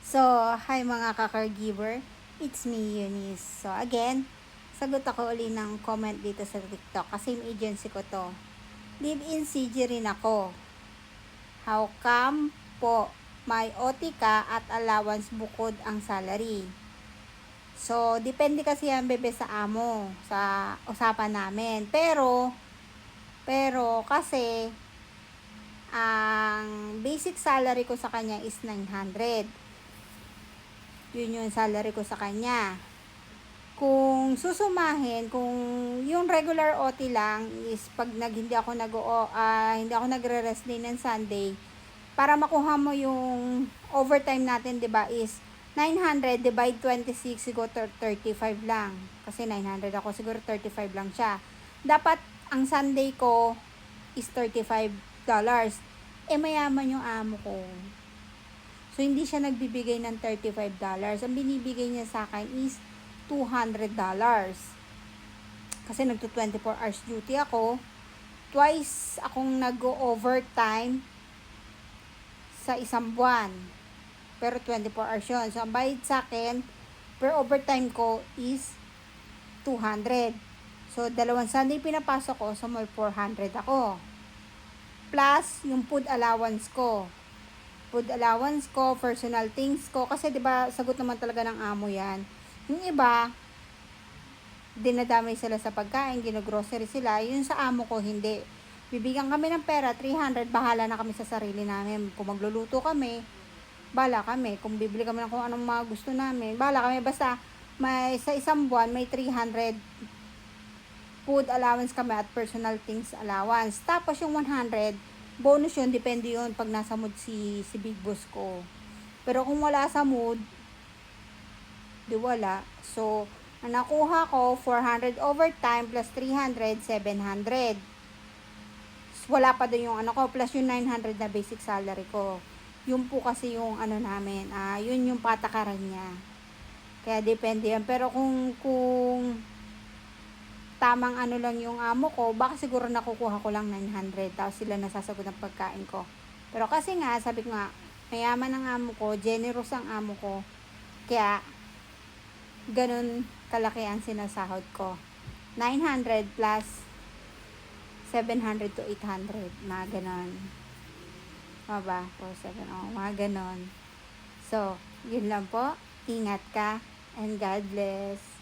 So, hi mga ka-caregiver. It's me, Eunice. So, again, sagot ako uli ng comment dito sa TikTok kasi yung agency ko to. Live-in CG rin ako. How come po may OT ka at allowance bukod ang salary? So, depende kasi yan bebe sa amo, sa usapan namin. Pero kasi, ang basic salary ko sa kanya is 900. Yun yung salary ko sa kanya. Kung susumahin, kung yung regular OT lang is pag hindi ako nagre-rest day ng Sunday, para makuha mo yung overtime natin, 'di ba, is 900 divide 26 siguro 35 lang. Kasi 900 ako, siguro 35 lang siya. Dapat ang Sunday ko is $35. Mayaman yung amo ko. So, hindi siya nagbibigay ng $35. Ang binibigay niya sa akin is $200. Kasi nagto 24 hours duty ako. Twice akong nag-overtime sa isang buwan. Pero 24 hours yun. So, ang bayad sa akin, per overtime ko is 200. So, dalawang Sunday pinapasok ko, so may 400 ako. Plus, yung food allowance ko. Personal things ko, kasi 'di ba sagot naman talaga ng amo 'yan. Yung iba, dinadamay sila sa pagkain, gino-grocery sila, yun sa amo ko hindi. Bibigyan kami ng pera, 300, bahala na kami sa sarili namin. Kung magluluto kami, bahala kami. Kung bibili kami ng kung anong mga gusto namin, bahala kami. Basta, may, sa isang buwan, may 300 food allowance kami at personal things allowance. Tapos yung 100, bonus yun, depende yun pag nasa mood si big boss ko. Pero kung wala sa mood, di wala. So, ang nakuha ko, 400 overtime plus 300, 700. Wala pa doon yung ano ko, plus yung 900 na basic salary ko. Yun po kasi yung ano namin, yun yung patakaran niya. Kaya depende yan. Pero kung tamang ano lang yung amo ko, baka siguro nakukuha ko lang 900. Tapos sila nasasagot ng pagkain ko. Pero kasi nga, sabi ko nga, mayaman ang amo ko, generous ang amo ko. Kaya, ganun kalaki ang sinasahod ko. 900 plus 700 to 800, mga ganon. Maba, 47, mga ganon. So, yun lang po. Ingat ka and God bless.